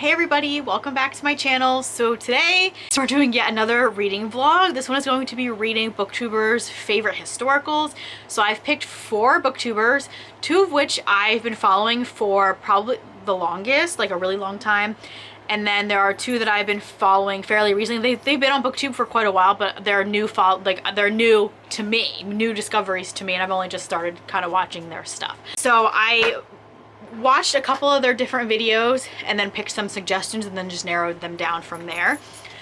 Hey everybody, welcome back to my channel. So today we're doing yet another reading vlog. This one is going to be reading booktubers' favorite historicals. So I've picked 4 booktubers, 2 of which I've been following for probably the longest, like a really long time. And then there are 2 that I've been following fairly recently. They've been on booktube for quite a while, but they're new to me, new discoveries to me, and I've only just started kind of watching their stuff. So I watched a couple of their different videos and then picked some suggestions and then just narrowed them down from there.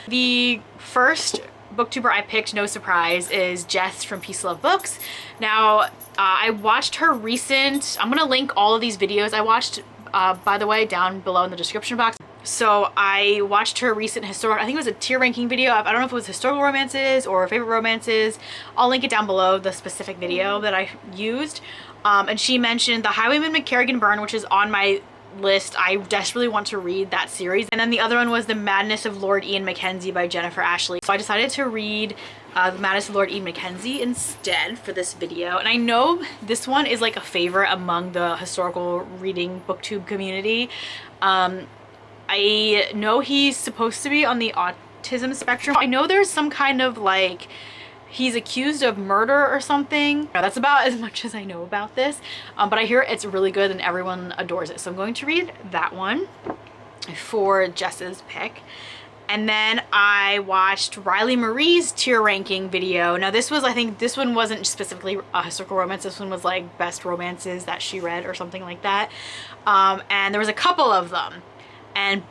The first booktuber I picked, no surprise, is Jess from Peace Love Books. Now, I watched her recent, I'm gonna link all of these videos I watched, by the way, down below in the description box. So I watched her recent historical, I think it was a tier ranking video. I don't know if it was historical romances or favorite romances. I'll link it down below, the specific video that I used. And she mentioned The Highwayman McKenzie, which is on my list. I desperately want to read that series. And then the other one was The Madness of Lord Ian Mckenzie by Jennifer Ashley. So I decided to read The Madness of Lord Ian Mckenzie instead for this video. And I know this one is like a favorite among the historical reading booktube community. I know he's supposed to be on the autism spectrum. I know there's some kind of like, he's accused of murder or something. That's about as much as I know about this. But I hear it's really good and everyone adores it. So I'm going to read that one for Jess's pick. And then I watched Riley Marie's tier ranking video. Now this was, I think this one wasn't specifically a historical romance. This one was like best romances that she read or something like that. And there was a couple of them. And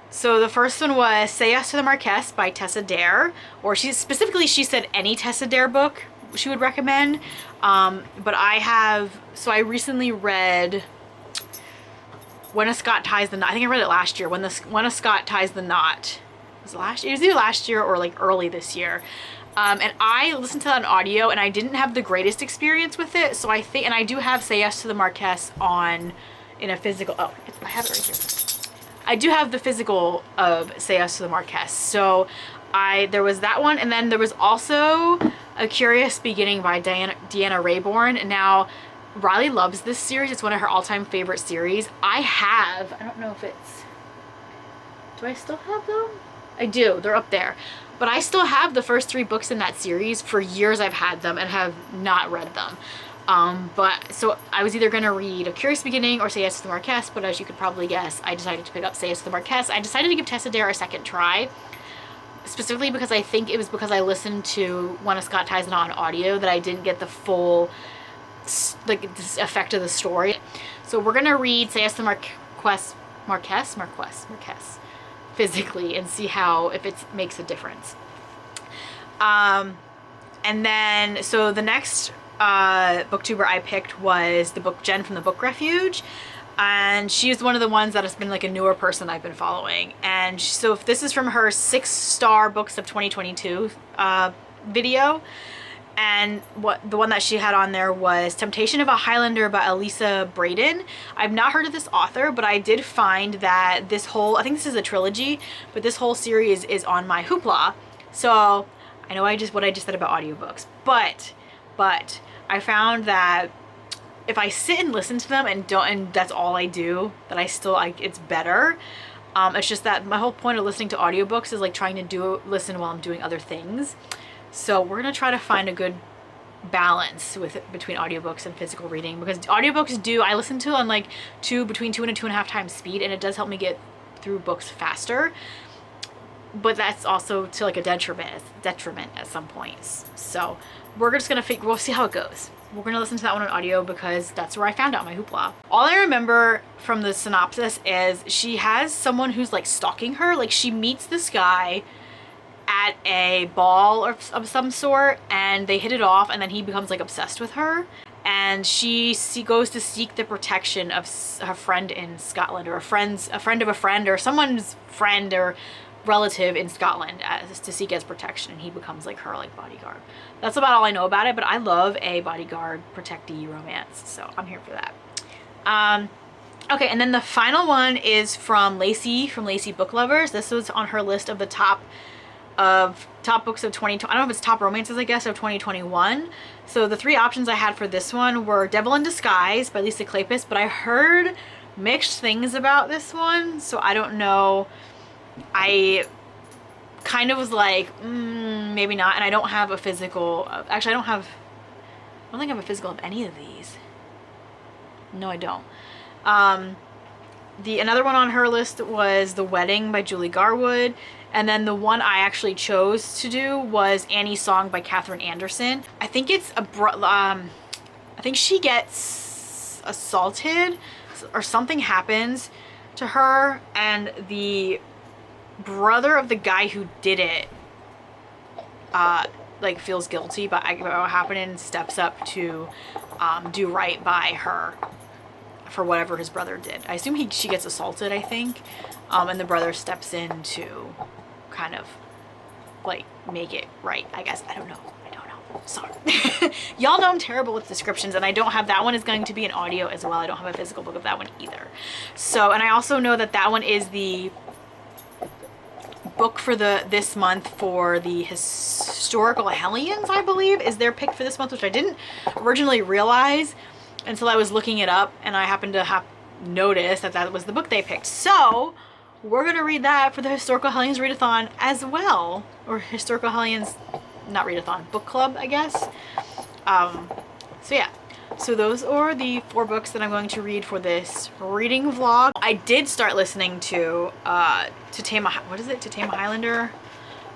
so the first one was Say Yes to the Marquess by Tessa Dare, or she said any Tessa Dare book she would recommend. But I recently read When a Scot Ties the Knot. I think I read it last year. When a Scot Ties the Knot. It was either last year or like early this year. And I listened to that on audio and I didn't have the greatest experience with it. So I think, and I do have Say Yes to the Marquess in a physical, I have it right here. I do have the physical of Say Yes to the Marquess. So there was that one, and then there was also A Curious Beginning by Deanna Raybourne. Now, Riley loves this series. It's one of her all-time favorite series. I don't know if do I still have them? I do, they're up there. But I still have the first 3 books in that series. For years I've had them and have not read them. So I was either going to read A Curious Beginning or Say Yes to the Marquess, but as you could probably guess, I decided to pick up Say Yes to the Marquess. I decided to give Tessa Dare a second try, specifically because I think it was because I listened to When a Scot Ties the Knot on audio that I didn't get the full, like, this effect of the story. So we're going to read Say Yes to the Marquess physically and see if it makes a difference. And then, so the next booktuber I picked was Jen from the Book Refuge, and she's one of the ones that has been like a newer person I've been following. And so if this is from her 6-star books of 2022 video, and the one that she had on there was Temptation of a Highlander by Elisa Braden. I've not heard of this author, but I did find that I think this is a trilogy, but this whole series is on my Hoopla. So I know what I just said about audiobooks, but I found that if I sit and listen to them and that's all I do, that it's better. It's just that my whole point of listening to audiobooks is like trying to listen while I'm doing other things. So we're gonna try to find a good balance between audiobooks and physical reading, because audiobooks I listen to on like between 2 and 2.5 times speed, and it does help me get through books faster. But that's also to like a detriment at some points. So we're just gonna we'll see how it goes. We're gonna listen to that one on audio because that's where I found out my Hoopla. All I remember from the synopsis is she has someone who's like stalking her. Like she meets this guy at a ball of some sort and they hit it off, and then he becomes like obsessed with her. And she goes to seek the protection of her friend in Scotland, or a friend of a friend, or someone's friend or relative in Scotland to seek his protection, and he becomes like her bodyguard. That's about all I know about it, but I love a bodyguard protectee romance, so I'm here for that. Okay, and then the final one is from Lacey Book Lovers. This was on her list of the top books of 2020. I don't know if it's top romances, I guess, of 2021. So the 3 options I had for this one were Devil in Disguise by Lisa Kleypas, but I heard mixed things about this one, so I don't know. I kind of was like, maybe not, and I don't have a physical, actually I don't think I have a physical of any of these. No, I don't. Another one on her list was The Wedding by Julie Garwood, and then the one I actually chose to do was Annie's Song by Kathryn Anderson. I think it's I think she gets assaulted or something happens to her, and the brother of the guy who did it like feels guilty about what happened and steps up to do right by her for whatever his brother did. I assume she gets assaulted, I think, and the brother steps in to kind of like make it right, I guess. I don't know. Sorry. Y'all know I'm terrible with descriptions, and I don't have, that one is going to be an audio as well. I don't have a physical book of that one either. So, and I also know that one is the book for this month for the historical Hellions, I believe, is their pick for this month, which I didn't originally realize until I was looking it up, and I happened to have noticed that was the book they picked. So we're gonna read that for the Historical Hellions readathon as well, or Historical Hellions, not readathon, book club, I guess. So yeah, so those are the 4 books that I'm going to read for this reading vlog. I did start listening to what is it? To Tame a Highlander?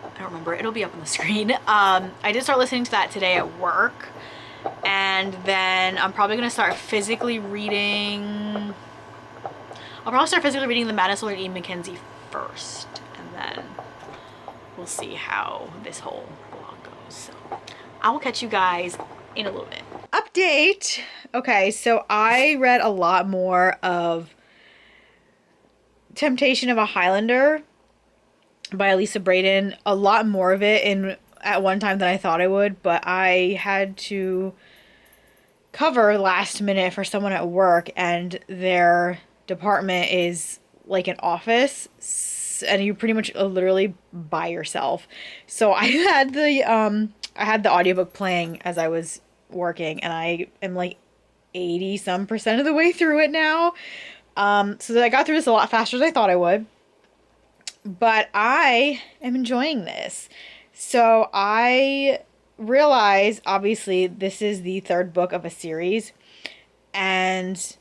I don't remember. It'll be up on the screen. I did start listening to that today at work, and then I'm probably gonna start physically reading. I'll probably start physically reading The Madness of Mckenzie first, and then we'll see how this whole vlog goes. So I will catch you guys in a little bit. Update. Okay, so I read a lot more of Temptation of a Highlander by Elisa Braden. A lot more of it at one time than I thought I would, but I had to cover last minute for someone at work, and their department is like an office, and you pretty much literally by yourself. So I had the audiobook playing as I was working, and I am like 80% of the way through it now. So that I got through this a lot faster than I thought I would, but I am enjoying this. So I realize, obviously, this is the 3rd book of a series, and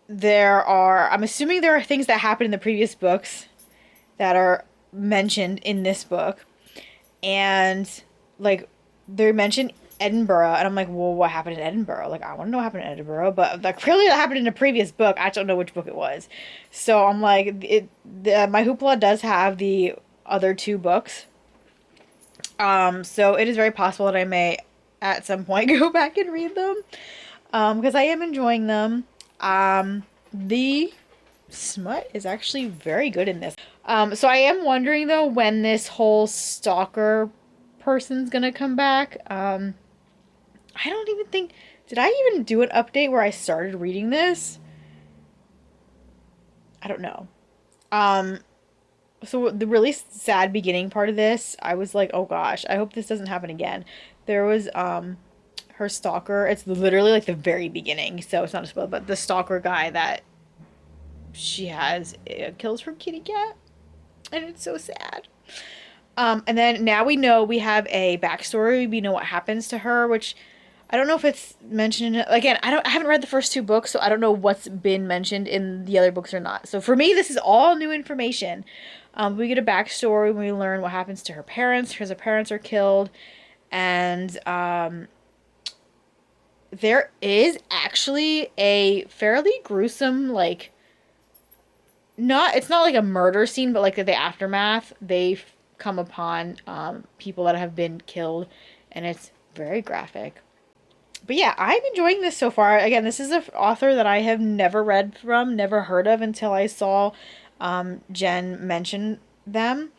I'm assuming there are things that happened in the previous books that are mentioned in this book, and like they mention Edinburgh, and I'm like, well, what happened in Edinburgh? Like, I want to know what happened in Edinburgh, but like clearly that happened in a previous book. I just don't know which book it was. So I'm like, my hoopla does have the other 2 books. So it is very possible that I may at some point go back and read them, because I am enjoying them. The smut is actually very good in this. So I am wondering though when this whole stalker person's gonna come back. I don't even think, did I even do an update where I started reading this? I don't know. So the really sad beginning part of this, I was like, oh gosh, I hope this doesn't happen again. There was, her stalker, it's literally like the very beginning, so it's not a spoiler, but the stalker guy that she has kills her kitty cat, and it's so sad. And then now we have a backstory. We know what happens to her, which I don't know if it's mentioned. Again, I haven't read the first 2 books, so I don't know what's been mentioned in the other books or not. So for me, this is all new information. We get a backstory when we learn what happens to her parents. Her parents are killed, and there is actually a fairly gruesome, like, it's not like a murder scene, but like the aftermath, they've come upon people that have been killed, and it's very graphic. But yeah, I'm enjoying this so far. Again, this is an author that I have never read from, never heard of until I saw Jen mention them.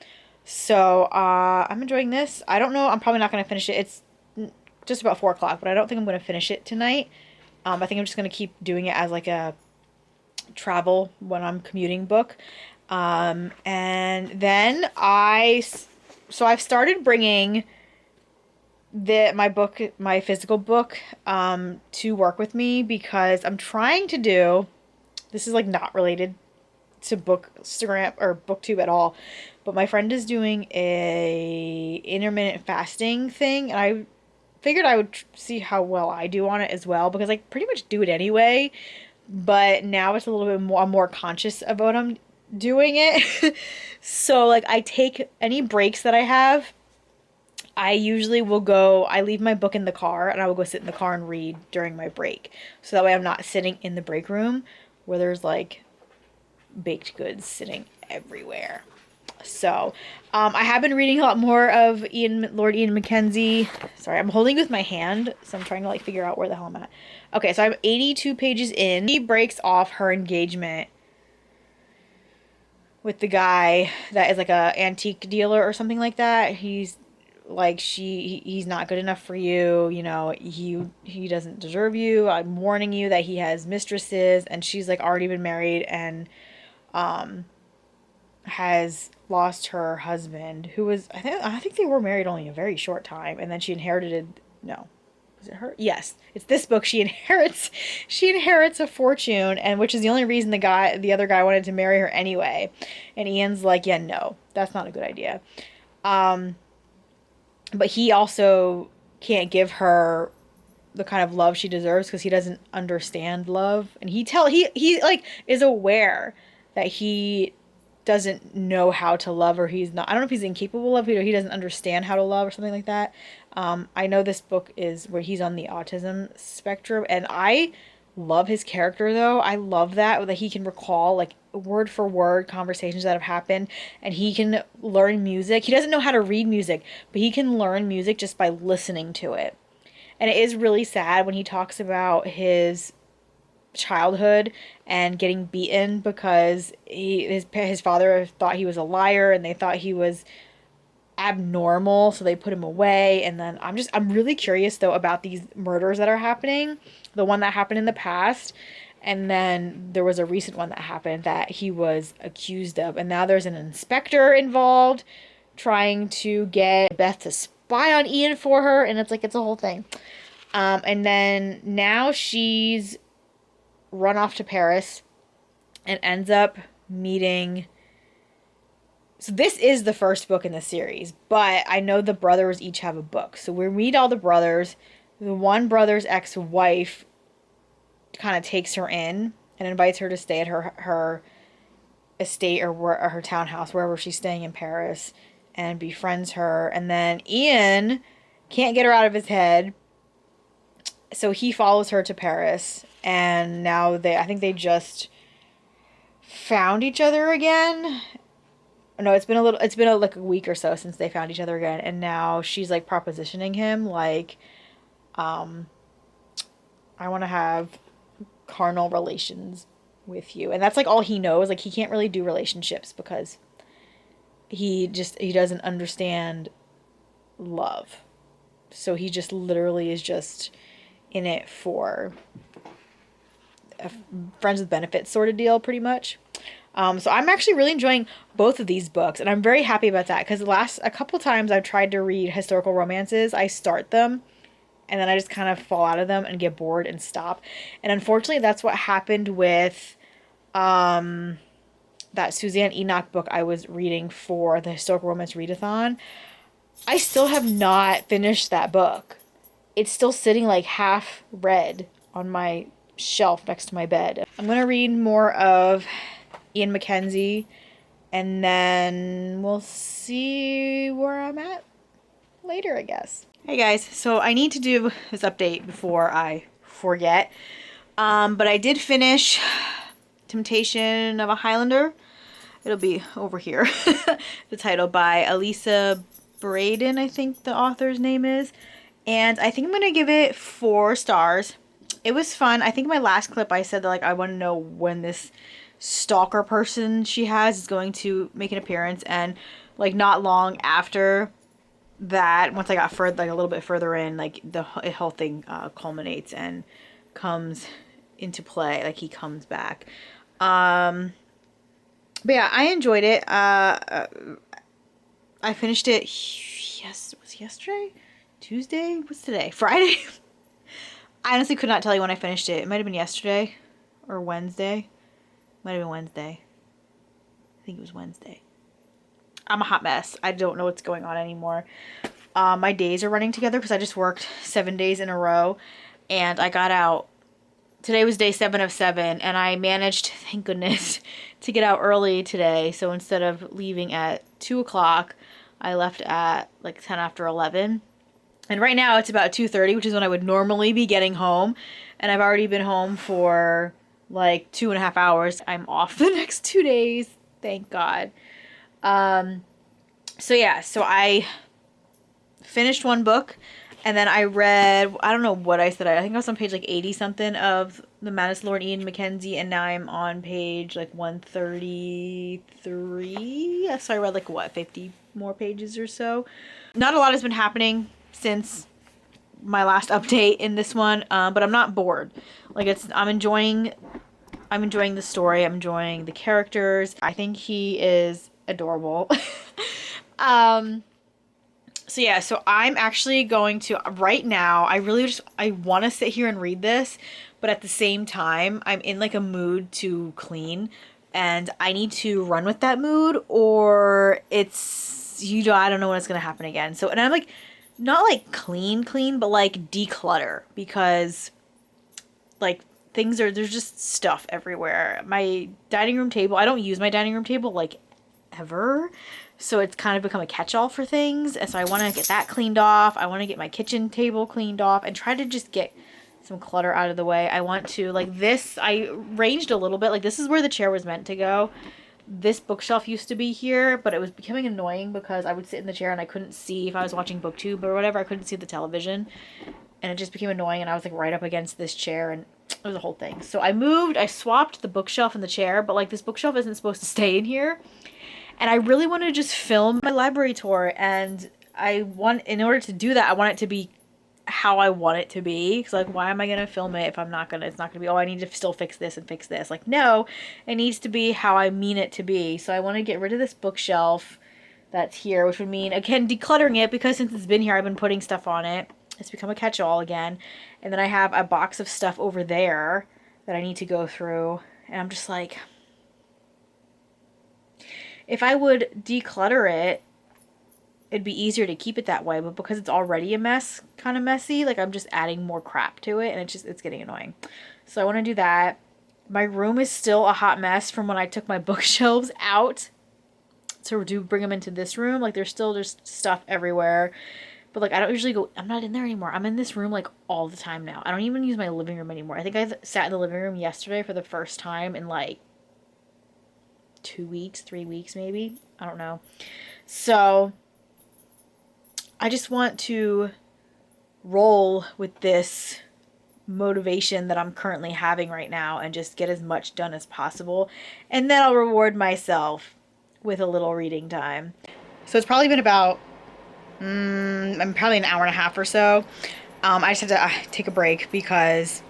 So I'm enjoying this. I don't know, I'm probably not going to finish it. It's just about 4 o'clock, but I don't think I'm going to finish it tonight. I think I'm just going to keep doing it as like a travel when I'm commuting book. And then I've started bringing my physical book to work with me, because I'm trying to do this is like not related to Bookstagram or BookTube at all, but my friend is doing a intermittent fasting thing, and I figured I would see how well I do on it as well, because I pretty much do it anyway, but now it's a little bit more, I'm more conscious of what I'm doing it. So like I take any breaks that I have, I usually will go, I leave my book in the car and I will go sit in the car and read during my break. So that way I'm not sitting in the break room where there's like baked goods sitting everywhere. So, I have been reading a lot more of Lord Ian Mckenzie. Sorry, I'm holding with my hand, so I'm trying to like figure out where the hell I'm at. Okay, so I'm 82 pages in. She breaks off her engagement with the guy that is like a antique dealer or something like that. He's like, he's not good enough for you, you know, he doesn't deserve you. I'm warning you that he has mistresses, and she's like already been married and has lost her husband, who was, I think they were married only a very short time, and then she inherited, no, is it her? Yes, it's this book. She inherits a fortune, and which is the only reason the other guy wanted to marry her anyway. And Ian's like, yeah, no, that's not a good idea. But he also can't give her the kind of love she deserves because he doesn't understand love, and he like is aware that he doesn't know how to love, or he's not, I don't know if he's incapable of it or he doesn't understand how to love or something like that. I know this book is where he's on the autism spectrum, and I love his character though. I love that he can recall like word for word conversations that have happened, and he can learn music. He doesn't know how to read music, but he can learn music just by listening to it. And it is really sad when he talks about his childhood and getting beaten because his father thought he was a liar, and they thought he was abnormal, so they put him away. And then I'm really curious though about these murders that are happening, the one that happened in the past, and then there was a recent one that happened that he was accused of, and now there's an inspector involved trying to get Beth to spy on Ian for her, and it's a whole thing. And then now she's run off to Paris and ends up meeting, so this is the first book in the series, but I know the brothers each have a book, so we meet all the brothers. The one brother's ex-wife kind of takes her in and invites her to stay at her estate or her townhouse, wherever she's staying in Paris, and befriends her. And then Ian can't get her out of his head, so he follows her to Paris, and now I think they just found each other again. No, it's been like a week or so since they found each other again, and now she's like propositioning him like, I want to have carnal relations with you. And that's like all he knows. Like he can't really do relationships because he doesn't understand love. So he just literally is just in it for a friends with benefits sort of deal, pretty much. So I'm actually really enjoying both of these books, and I'm very happy about that, because a couple times I've tried to read historical romances, I start them and then I just kind of fall out of them and get bored and stop. And unfortunately that's what happened with that Suzanne Enoch book I was reading for the historical romance readathon. I still have not finished that book. It's still sitting like half read on my shelf next to my bed. I'm going to read more of Ian Mckenzie, and then we'll see where I'm at later, I guess. Hey guys, so I need to do this update before I forget. But I did finish Temptation of a Highlander. It'll be over here. The title by Elisa Braden, I think the author's name is. And I think I'm going to give it 4 stars. It was fun. I think in my last clip I said that like I want to know when this stalker person she has is going to make an appearance, and like not long after that, once I got further, like a little bit further in, like the whole thing culminates and comes into play. Like he comes back. But yeah, I enjoyed it. I finished it. Yes, it was yesterday. Tuesday? What's today? Friday? I honestly could not tell you when I finished it. It might have been yesterday or Wednesday. Might have been Wednesday. I think it was Wednesday. I'm a hot mess. I don't know what's going on anymore. My days are running together because I just worked 7 days in a row, and I got out. Today was day 7 of 7, and I managed, thank goodness, to get out early today. So instead of leaving at 2 o'clock, I left at like 10 after 11. And right now it's about 2:30, which is when I would normally be getting home. And I've already been home for like 2.5 hours. I'm off the next 2 days. Thank God. So yeah, so I finished one book, and then I read, I don't know what I said. I think I was on page like 80 something of The Madness of Lord Ian Mckenzie, and now I'm on page like 133. So I read like what, 50 more pages or so. Not a lot has been happening since my last update in this one, but I'm not bored. Like I'm enjoying the story. I'm enjoying the characters. I think he is adorable. So yeah, so I'm actually going to, right now, I want to sit here and read this, but at the same time, I'm in like a mood to clean, and I need to run with that mood, or it's, I don't know when it's going to happen again. So, and I'm like, not like clean, but like declutter, because like there's just stuff everywhere. My dining room table, I don't use my dining room table like ever. So it's kind of become a catch-all for things. And so I want to get that cleaned off. I want to get my kitchen table cleaned off and try to just get some clutter out of the way. I want to, like this, I ranged a little bit. Like this is where the chair was meant to go. This bookshelf used to be here, but it was becoming annoying because I would sit in the chair and I couldn't see if I was watching BookTube or whatever. I couldn't see the television. And it just became annoying, and I was like right up against this chair, and it was a whole thing. So I swapped the bookshelf and the chair, but like this bookshelf isn't supposed to stay in here. And I really want to just film my library tour, and in order to do that, I want it to be how I want it to be. Because like, why am I going to film it if it's not going to be, oh, I need to still fix this and fix this. Like, no, it needs to be how I mean it to be. So I want to get rid of this bookshelf that's here, which would mean, again, decluttering it, because since it's been here, I've been putting stuff on it. It's become a catch-all again. And then I have a box of stuff over there that I need to go through. And I'm just like, if I would declutter it, it'd be easier to keep it that way. But because it's already a mess, kind of messy, like I'm just adding more crap to it, and it's getting annoying. So I want to do that. My room is still a hot mess from when I took my bookshelves out to bring them into this room. Like there's still just stuff everywhere. But like I don't usually go, I'm not in there anymore. I'm in this room like all the time now. I don't even use my living room anymore. I think I sat in the living room yesterday for the first time in like 2 weeks, 3 weeks maybe. I don't know. So I just want to roll with this motivation that I'm currently having right now and just get as much done as possible. And then I'll reward myself with a little reading time. So it's probably been about probably an hour and a half or so. I just had to take a break because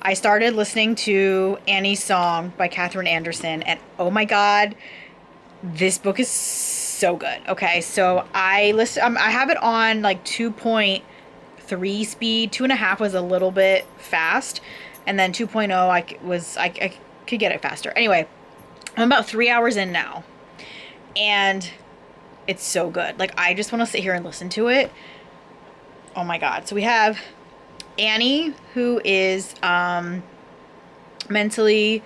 I started listening to Annie's Song by Kathryn Anderson, and oh my god, this book is so good. Okay, so I have it on like 2.3 speed. 2.5 was a little bit fast, and then 2.0 I could get it faster. Anyway, I'm about 3 hours in now, and it's so good. Like I just want to sit here and listen to it. Oh my god. So we have Annie, who is mentally,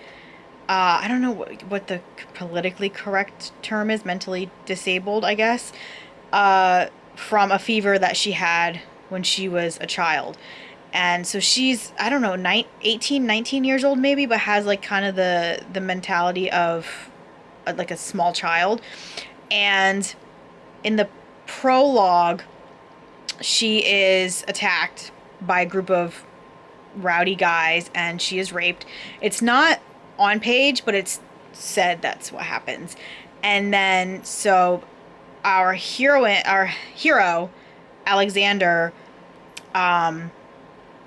I don't know what the politically correct term is, mentally disabled, I guess, from a fever that she had when she was a child. And so she's, I don't know, 18, 19 years old maybe, but has like kind of the mentality of like a small child. And in the prologue, she is attacked by a group of rowdy guys, and she is raped. It's not on page, but it's said that's what happens. And then so our hero Alexander,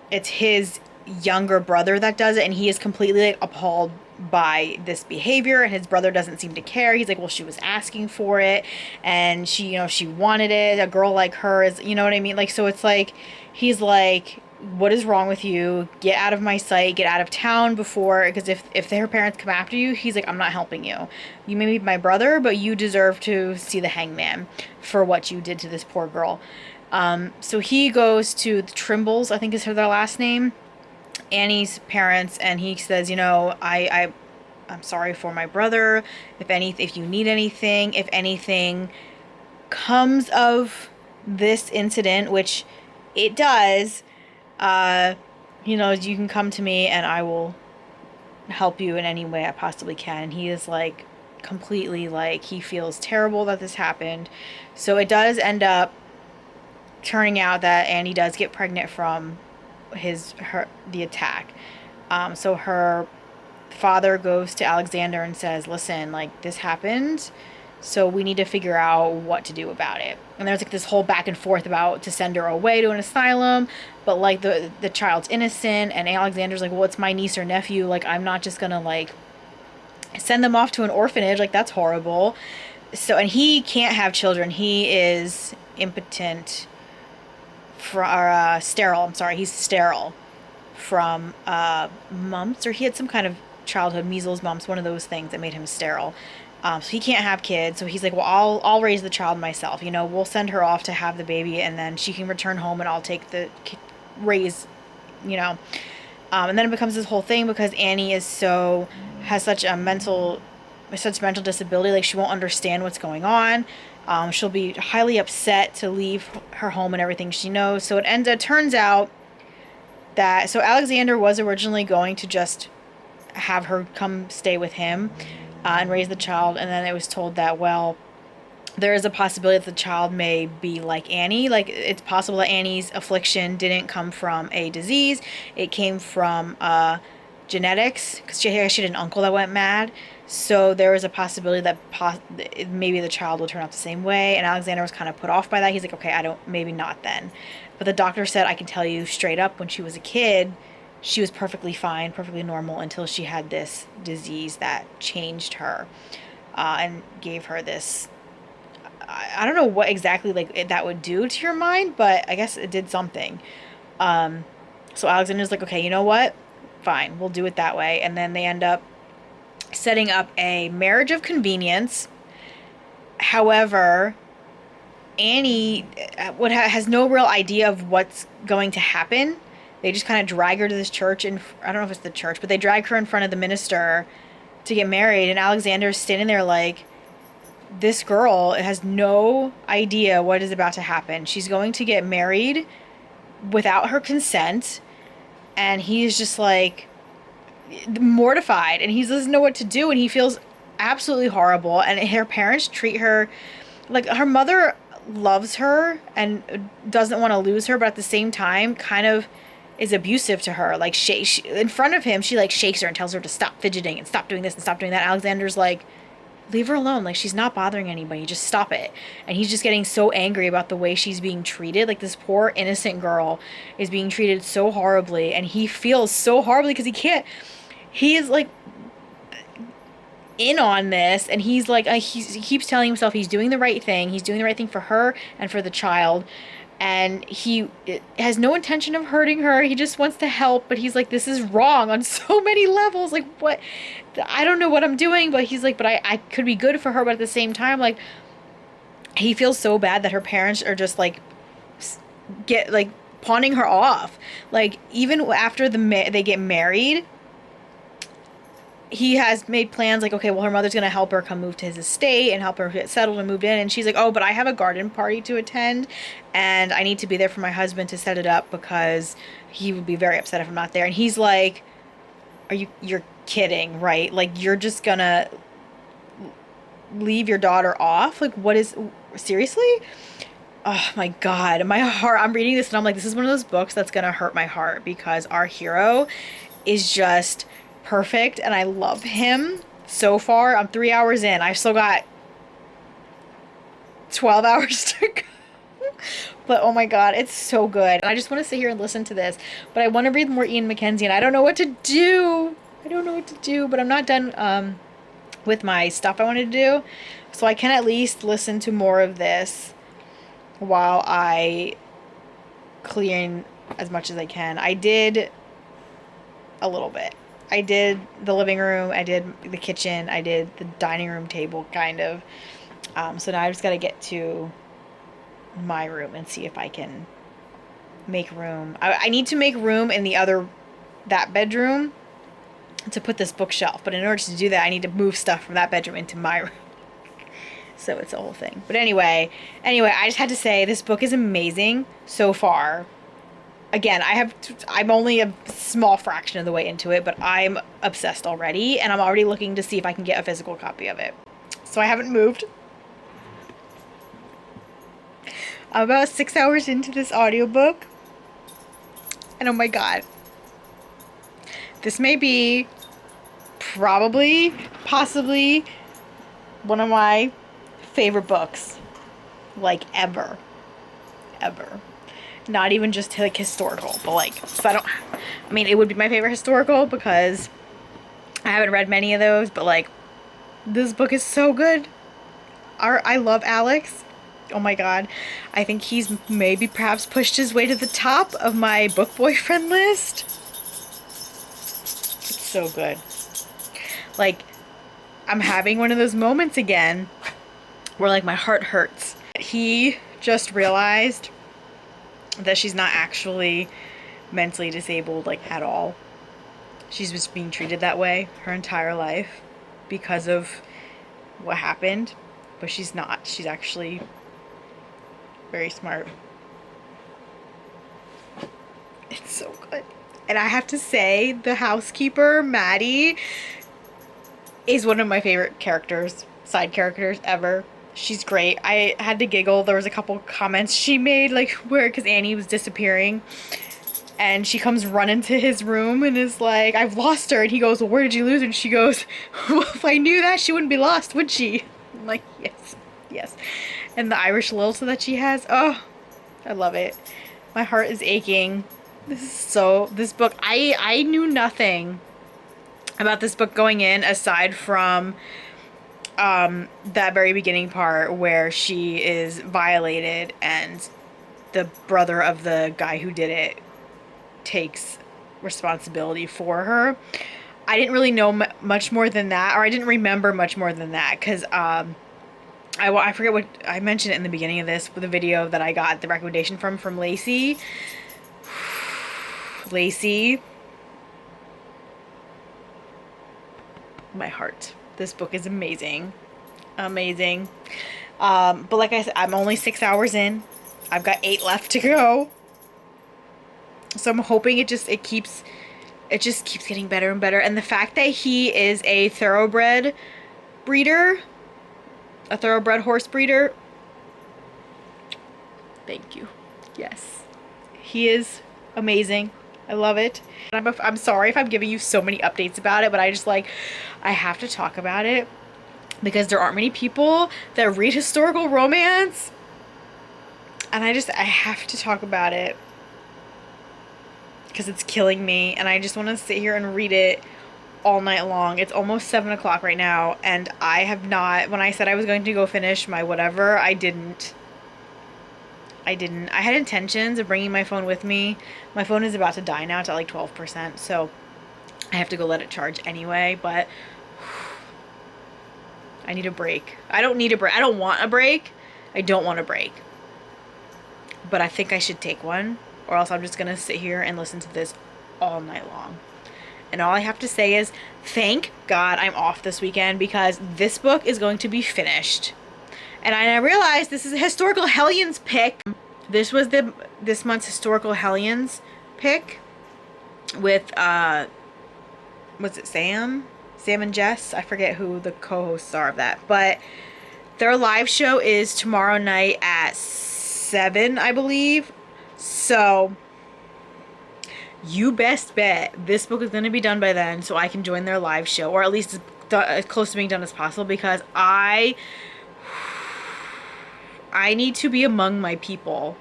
it's his younger brother that does it, and he is completely like appalled by this behavior, and his brother doesn't seem to care. He's like, well, she was asking for it, and she wanted it. A girl like her is, you know what I mean? Like, so it's like, he's like, what is wrong with you? Get out of my sight, get out of town before, because if their parents come after you, he's like, I'm not helping you. You may be my brother, but you deserve to see the hangman for what you did to this poor girl. So he goes to the Trimbles, I think is their last name, Annie's parents, and he says, you know, I'm sorry for my brother. If you need anything, if anything comes of this incident, which it does, you know, you can come to me and I will help you in any way I possibly can. And he is like completely like, he feels terrible that this happened. So it does end up turning out that Annie does get pregnant from the attack. So her father goes to Alexander and says, listen, like, this happened, so we need to figure out what to do about it. And there's like this whole back and forth about to send her away to an asylum, but like the child's innocent, and Alexander's like, well, it's my niece or nephew, like, I'm not just gonna like send them off to an orphanage, like, that's horrible. So, and he can't have children, he is impotent sterile, I'm sorry, he's sterile from mumps, or he had some kind of childhood measles, mumps, one of those things that made him sterile. So he can't have kids. So he's like, well, I'll raise the child myself. You know, we'll send her off to have the baby, and then she can return home, and I'll take the raise, you know. And then it becomes this whole thing because Annie has such mental disability. Like, she won't understand what's going on. She'll be highly upset to leave her home and everything she knows. So it turns out that, so Alexander was originally going to just have her come stay with him and raise the child, and then it was told that, well, there is a possibility that the child may be like Annie. Like, it's possible that Annie's affliction didn't come from a disease, it came from genetics, because she had an uncle that went mad. So there was a possibility that maybe the child will turn out the same way, and Alexander was kind of put off by that. He's like, okay, maybe not then. But the doctor said, I can tell you straight up, when she was a kid, she was perfectly fine, perfectly normal, until she had this disease that changed her and gave her this, I don't know what exactly like that would do to your mind, but I guess it did something. So Alexander's like, okay, you know what? Fine, we'll do it that way. And then they end up setting up a marriage of convenience. However, Annie has no real idea of what's going to happen. They just kind of drag her to this church, and I don't know if it's the church, but they drag her in front of the minister to get married, and Alexander's standing there like, this girl has no idea what is about to happen. She's going to get married without her consent, and he's just like mortified, and he doesn't know what to do, and he feels absolutely horrible. And her parents treat her like, her mother loves her and doesn't want to lose her, but at the same time kind of is abusive to her. Like, she in front of him, she like shakes her and tells her to stop fidgeting and stop doing this and stop doing that. Alexander's like, leave her alone, like, she's not bothering anybody, just stop it. And he's just getting so angry about the way she's being treated. Like, this poor innocent girl is being treated so horribly, and he feels so horribly because he is like in on this, and he's like, he keeps telling himself he's doing the right thing for her and for the child, and he has no intention of hurting her. He just wants to help, but he's like, this is wrong on so many levels. Like, what? I don't know what I'm doing, but he's like, but I could be good for her, but at the same time, like, he feels so bad that her parents are just like pawning her off. Like, even after they get married, he has made plans like, okay, well, her mother's going to help her come move to his estate and help her get settled and moved in. And she's like, oh, but I have a garden party to attend, and I need to be there for my husband to set it up because he would be very upset if I'm not there. And he's like, you're kidding, right? Like, you're just going to leave your daughter off? Like, seriously? Oh my God, my heart, I'm reading this and I'm like, this is one of those books that's going to hurt my heart because our hero is just perfect, and I love him so far. I'm 3 hours in. I've still got 12 hours to go. But oh my God, it's so good. And I just want to sit here and listen to this, but I want to read more Ian McKenzie, and I don't know what to do. But I'm not done with my stuff I wanted to do, so I can at least listen to more of this while I clean as much as I can. I did a little bit. I did the living room, I did the kitchen, I did the dining room table, kind of. So now I just got to get to my room and see if I can make room. I need to make room in that bedroom to put this bookshelf. But in order to do that, I need to move stuff from that bedroom into my room. So it's a whole thing. But anyway, I just had to say this book is amazing so far. Again, I'm only a small fraction of the way into it, but I'm obsessed already, and I'm already looking to see if I can get a physical copy of it. So I haven't moved. I'm about 6 hours into this audiobook, and oh my god. This may be possibly one of my favorite books, like ever. Not even just like historical, but like, so I mean, it would be my favorite historical because I haven't read many of those, but like, this book is so good. I love Alex. Oh my god. I think he's perhaps pushed his way to the top of my book boyfriend list. It's so good. Like, I'm having one of those moments again where like my heart hurts. He just realized that she's not actually mentally disabled, like, at all. She's just being treated that way her entire life because of what happened, but she's not. She's actually very smart. It's so good. And I have to say, the housekeeper, Maddie, is one of my favorite side characters ever. She's great. I had to giggle. There was a couple comments she made, like, because Annie was disappearing, and she comes running to his room and is like, I've lost her. And he goes, well, where did you lose her? And she goes, well, if I knew that, she wouldn't be lost, would she? I'm like, yes. And the Irish lilt that she has, oh, I love it. My heart is aching. This book, I knew nothing about this book going in aside from that very beginning part where she is violated and the brother of the guy who did it takes responsibility for her. I didn't really know much more than that, or I didn't remember much more than that, because I forget what I mentioned it in the beginning of this with the video that I got the recommendation from Lacey. My heart. This book is amazing. But like I said, I'm only 6 hours in. I've got 8 left to go. So I'm hoping it just keeps getting better and better. And the fact that he is a thoroughbred breeder, a thoroughbred horse breeder. Thank you. Yes. He is amazing. I love it. I'm sorry if I'm giving you so many updates about it, but I have to talk about it because there aren't many people that read historical romance, and I have to talk about it because it's killing me, and I just want to sit here and read it all night long. It's almost 7 o'clock right now, and I have not, when I said I was going to go finish my whatever, I didn't. I had intentions of bringing my phone with me. My phone is about to die now. It's at like 12%, so I have to go let it charge anyway, but I need a break. I don't need a break. I don't want a break. I don't want a break. But I think I should take one, or else I'm just going to sit here and listen to this all night long. And all I have to say is, thank God I'm off this weekend, because this book is going to be finished. And I realized this is a Historical Hellions pick. This was this month's Historical Hellions pick with, was it Sam? Sam and Jess? I forget who the co-hosts are of that. But their live show is tomorrow night at 7, I believe. So you best bet this book is going to be done by then, so I can join their live show, or at least as close to being done as possible, because I need to be among my people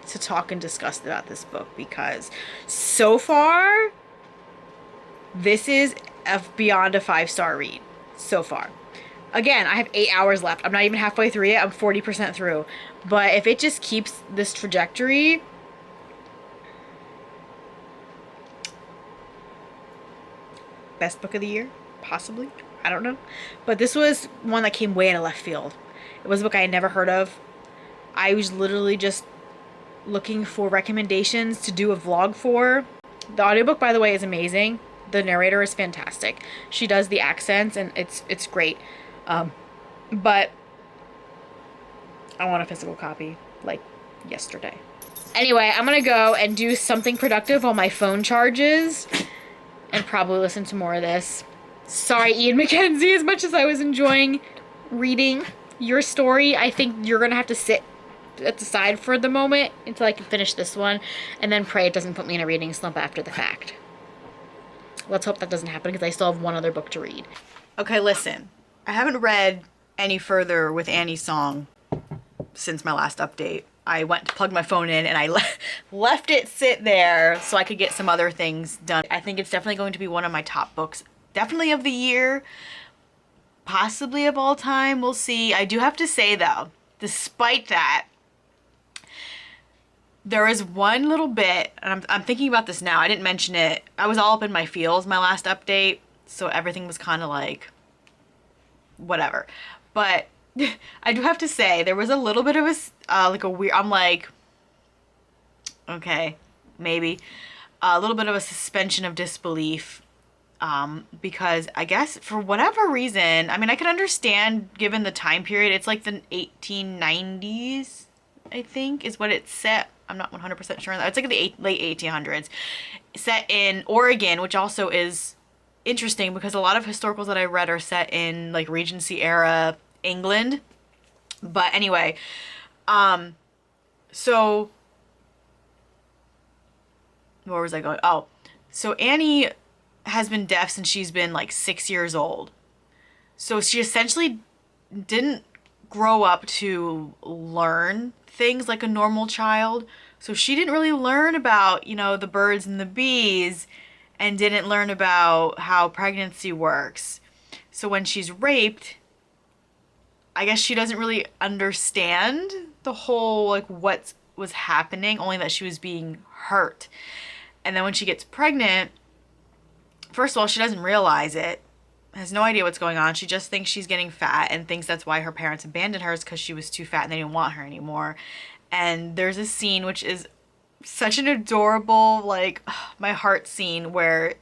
to talk and discuss about this book, because so far this is beyond a 5-star read so far. Again, I have 8 hours left. I'm not even halfway through yet. I'm 40% through. But if it just keeps this trajectory, best book of the year, possibly. I don't know. But this was one that came way out of left field. It was a book I had never heard of. I was literally just looking for recommendations to do a vlog for. The audiobook, by the way, is amazing. The narrator is fantastic. She does the accents, and it's great. But I want a physical copy, like yesterday. Anyway, I'm gonna go and do something productive while my phone charges and probably listen to more of this. Sorry, Ian McKenzie, as much as I was enjoying reading your story, I think you're gonna have to sit at the side for the moment until I can finish this one and then pray it doesn't put me in a reading slump after the fact. Let's hope that doesn't happen because I still have one other book to read. Okay, listen. I haven't read any further with Annie's song since my last update. I went to plug my phone in and I left it sit there so I could get some other things done. I think it's definitely going to be one of my top books. Definitely of the year. Possibly of all time. We'll see. I do have to say though, despite that, there is one little bit, and I'm thinking about this now. I didn't mention it. I was all up in my feels my last update, so everything was kind of like, whatever. But I do have to say, there was a little bit of a weird, I'm like, okay, maybe. A little bit of a suspension of disbelief. Because I guess for whatever reason, I mean, I can understand given the time period. It's like the 1890s, I think, is what it's set. I'm not 100% sure. It's like the late 1800s, set in Oregon, which also is interesting because a lot of historicals that I read are set in like Regency era England. But anyway, so where was I going? Oh, so Annie has been deaf since she's been like 6 years old. So she essentially didn't grow up to learn things like a normal child. So she didn't really learn about, you know, the birds and the bees, and didn't learn about how pregnancy works. So when she's raped, I guess she doesn't really understand the whole, like, what was happening, only that she was being hurt. And then when she gets pregnant, first of all, she doesn't realize it, has no idea what's going on. She just thinks she's getting fat and thinks that's why her parents abandoned her, is because she was too fat and they didn't want her anymore. And there's a scene which is such an adorable, like, my heart scene where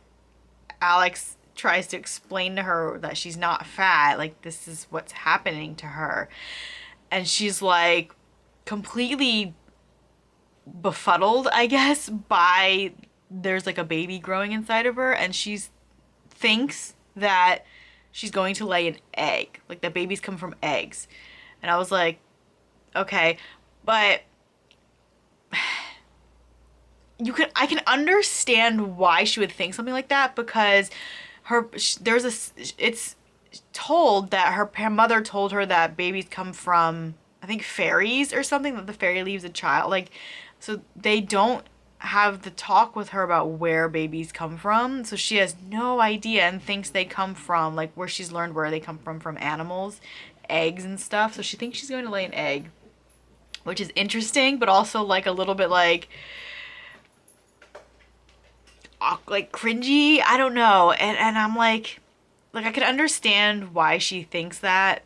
Alex tries to explain to her that she's not fat, like this is what's happening to her. And she's like completely befuddled, I guess, by there's like a baby growing inside of her, and she thinks that she's going to lay an egg, like that babies come from eggs. And I was like, okay, but I can understand why she would think something like that, because it's told that her mother told her that babies come from, I think, fairies or something, that the fairy leaves a child, like, so they don't have the talk with her about where babies come from, so she has no idea and thinks they come from, like, where she's learned where they come from animals, eggs and stuff. So she thinks she's going to lay an egg, which is interesting, but also like a little bit like cringy. I don't know. And I'm like I could understand why she thinks that,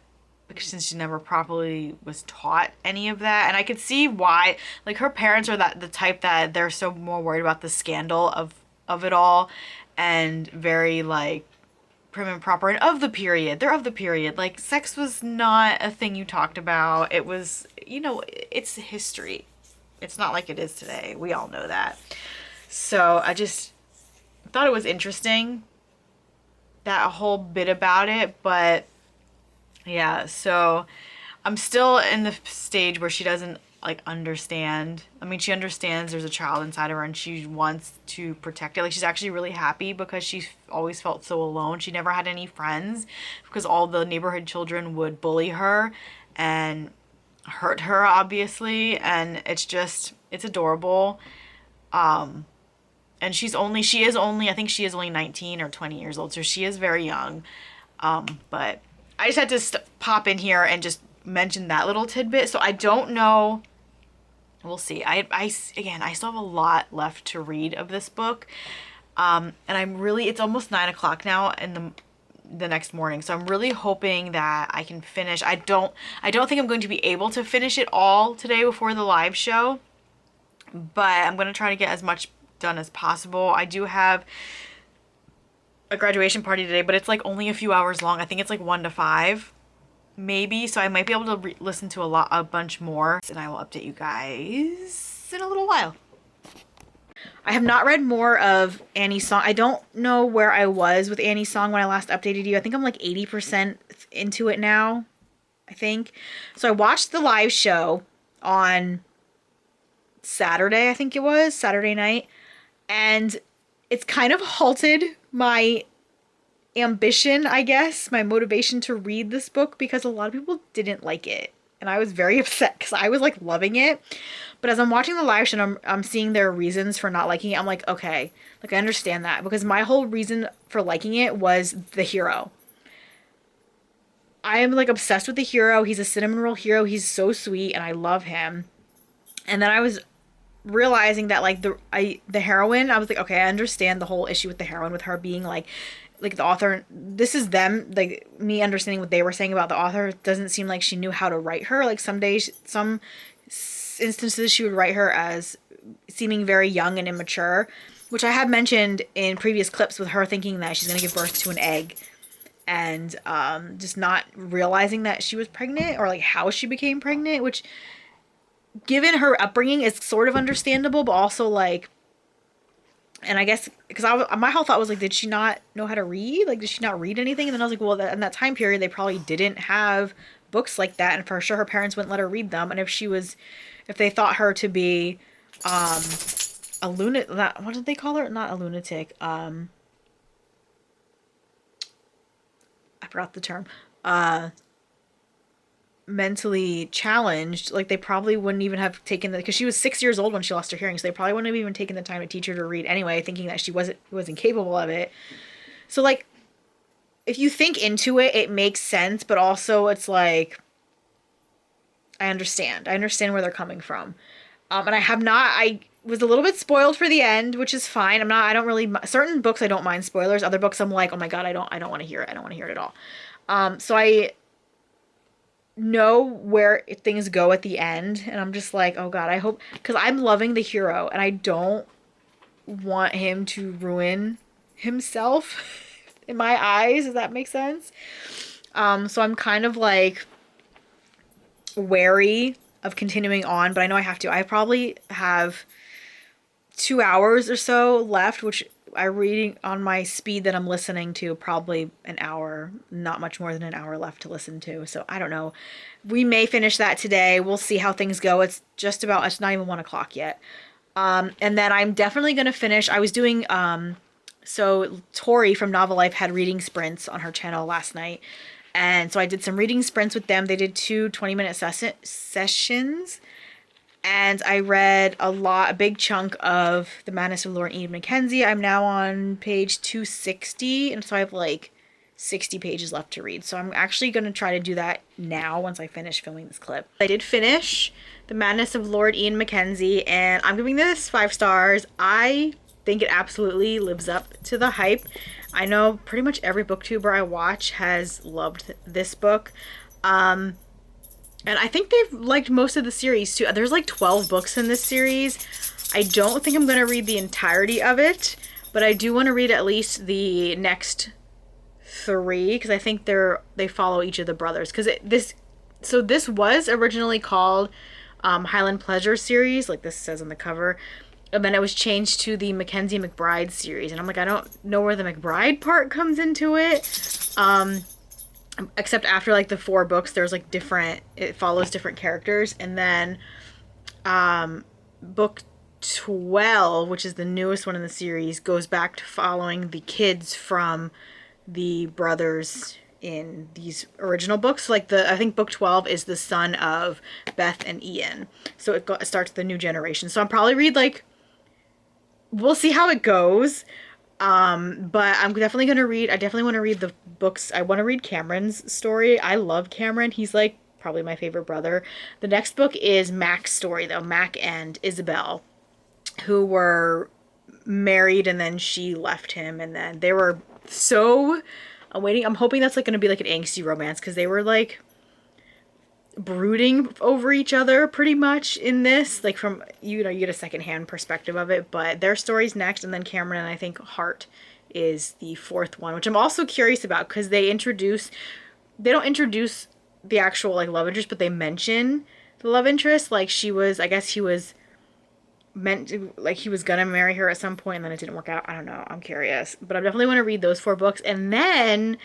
because since she never properly was taught any of that. And I could see why, like, her parents are the type that they're so more worried about the scandal of it all, and very like prim and proper and of the period. They're of the period. Like, sex was not a thing you talked about. It was, you know, it's history. It's not like it is today. We all know that. So I just thought it was interesting, that whole bit about it. But yeah, so I'm still in the stage where she doesn't like understand. I mean, she understands there's a child inside of her and she wants to protect it. Like, she's actually really happy because she's always felt so alone. She never had any friends because all the neighborhood children would bully her and hurt her, obviously. And it's adorable. And she is only, I think she is only 19 or 20 years old. So she is very young. But I just had to pop in here and just mention that little tidbit. So I don't know. We'll see. I still have a lot left to read of this book. And it's almost 9 o'clock now in the next morning. So I'm really hoping that I can finish. I don't think I'm going to be able to finish it all today before the live show, but I'm going to try to get as much done as possible. I do have a graduation party today, but it's like only a few hours long. I think it's like 1 to 5 maybe, so I might be able to listen to a bunch more, and I will update you guys in a little while. I have not read more of Annie's Song. I don't know where I was with Annie's Song when I last updated you. I think I'm like 80% into it now, I think. So I watched the live show on Saturday, I think it was, Saturday night. And it's kind of halted my ambition, I guess, my motivation to read this book, because a lot of people didn't like it. And I was very upset because I was like loving it. But as I'm watching the live show and I'm seeing their reasons for not liking it, I'm like, okay, like I understand that, because my whole reason for liking it was the hero. I am like obsessed with the hero. He's a cinnamon roll hero. He's so sweet and I love him. And then I was realizing that like the heroine, I was like, okay, I understand the whole issue with the heroine, with her being like the author, this is them, like me understanding what they were saying about the author. It doesn't seem like she knew how to write her. Like some instances she would write her as seeming very young and immature, which I have mentioned in previous clips, with her thinking that she's going to give birth to an egg and just not realizing that she was pregnant, or like how she became pregnant, which given her upbringing is sort of understandable, but also like, and I guess because my whole thought was like, did she not know how to read? Like, did she not read anything? And then I was like, well, in that time period, they probably didn't have books like that, and for sure her parents wouldn't let her read them. And if they thought her to be a lunatic, what did they call her? Not a lunatic. I forgot the term. Mentally challenged, like they probably wouldn't even have taken because she was 6 years old when she lost her hearing, so they probably wouldn't have even taken the time to teach her to read anyway, thinking that she wasn't capable of it. So like, if you think into it, it makes sense, but also it's like, I understand where they're coming from. And I was a little bit spoiled for the end, which is fine. I don't really, certain books I don't mind spoilers. Other books I'm like, oh my God, I don't want to hear it. I don't want to hear it at all. So I know where things go at the end, and I'm just like, oh God, I hope, because I'm loving the hero and I don't want him to ruin himself in my eyes. Does that make sense? So I'm kind of like wary of continuing on, but I know I have to. I probably have 2 hours or so left, which I'm reading on my speed that I'm listening to, probably an hour, not much more than an hour left to listen to. So I don't know. We may finish that today. We'll see how things go. It's not even 1 o'clock yet. And then I'm definitely going to finish. I was doing, so Tori from Novel Life had reading sprints on her channel last night. And so I did some reading sprints with them. They did 2 20-minute sessions. And I read a big chunk of The Madness of Lord Ian Mckenzie. I'm now on page 260, and so I have like 60 pages left to read. So I'm actually going to try to do that now once I finish filming this clip. I did finish The Madness of Lord Ian Mckenzie, and I'm giving this 5 stars. I think it absolutely lives up to the hype. I know pretty much every booktuber I watch has loved this book. And I think they've liked most of the series too. There's like 12 books in this series. I don't think I'm going to read the entirety of it, but I do want to read at least the next 3, because I think they follow each of the brothers. This was originally called Highland Pleasure series, like this says on the cover. And then it was changed to the Mckenzie McBride series. And I'm like, I don't know where the McBride part comes into it. Except after like the 4 books, there's like it follows different characters. And then book 12, which is the newest one in the series, goes back to following the kids from the brothers in these original books. Like I think book 12 is the son of Beth and Ian. So it starts the new generation. So I'll probably read we'll see how it goes. But I'm definitely going to read, I definitely want to read the books. I want to read Cameron's story. I love Cameron. He's like probably my favorite brother. The next book is Mac's story though. Mac and Isabel, who were married and then she left him, and then they were so I'm hoping that's like going to be like an angsty romance, because they were like brooding over each other pretty much in this, like from, you know, you get a secondhand perspective of it. But their story's next, and then Cameron and I think Hart is the fourth one, which I'm also curious about, because they don't introduce the actual like love interest, but they mention the love interest. Like she was, I guess he was meant to, like he was gonna marry her at some point and then it didn't work out. I don't know, I'm curious, but I definitely want to read those 4 books. And then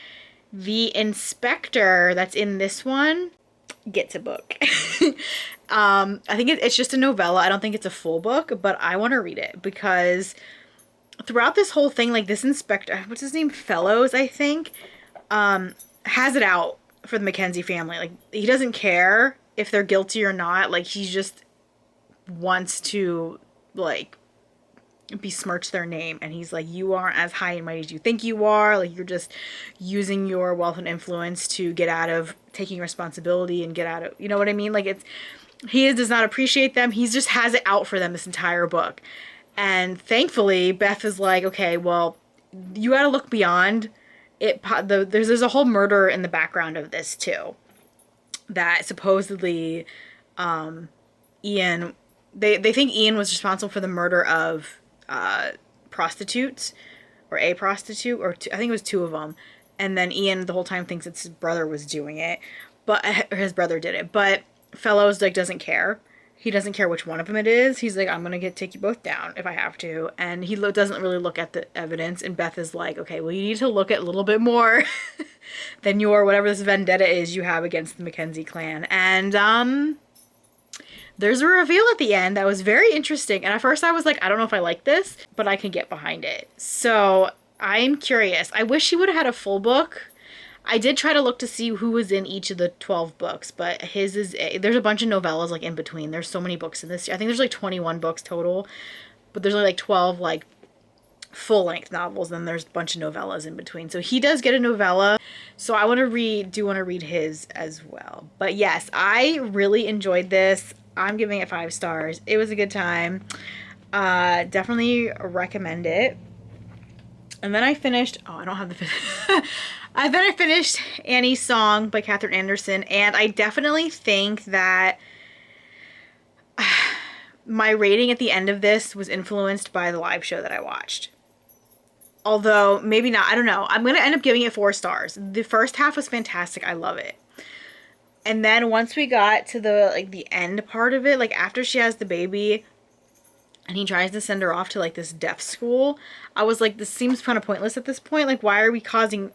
the inspector that's in this one gets a book. I think it's just a novella. I don't think it's a full book, but I want to read it, because throughout this whole thing, like this inspector, what's his name, Fellows, I think, has it out for the Mckenzie family. Like he doesn't care if they're guilty or not. Like he just wants to like besmirch their name, and he's like, you aren't as high and mighty as you think you are. Like you're just using your wealth and influence to get out of taking responsibility and get out of, you know what I mean? Like he does not appreciate them. He just has it out for them this entire book. And thankfully Beth is like, okay, well, you got to look beyond it. There's a whole murder in the background of this too, that supposedly Ian, they think Ian was responsible for the murder of prostitutes, or a prostitute, or I think it was 2 of them. And then Ian the whole time thinks it's his brother was doing it, but his brother did it. But Fellows like doesn't care. He doesn't care which one of them it is. He's like, I'm gonna take you both down if I have to. And he doesn't really look at the evidence. And Beth is like, okay, well, you need to look at a little bit more than your whatever this vendetta is you have against the Mckenzie clan. And there's a reveal at the end that was very interesting. And at first I was like, I don't know if I like this, but I can get behind it. So I'm curious. I wish he would have had a full book. I did try to look to see who was in each of the 12 books, but his is, there's a bunch of novellas like in between. There's so many books in this. I think there's like 21 books total, but there's only like 12 like full-length novels, and there's a bunch of novellas in between. So he does get a novella. So I want to read his as well. But yes, I really enjoyed this. I'm giving it 5 stars. It was a good time. Definitely recommend it. And then I finished, I don't have the then I finished Annie's Song by Kathryn Anderson, and I definitely think that my rating at the end of this was influenced by the live show that I watched. Although, maybe not, I don't know. I'm going to end up giving it 4 stars. The first half was fantastic. I love it. And then once we got to the end part of it, like after she has the baby and he tries to send her off to like this deaf school, I was like, this seems kind of pointless at this point. Like, why are we causing,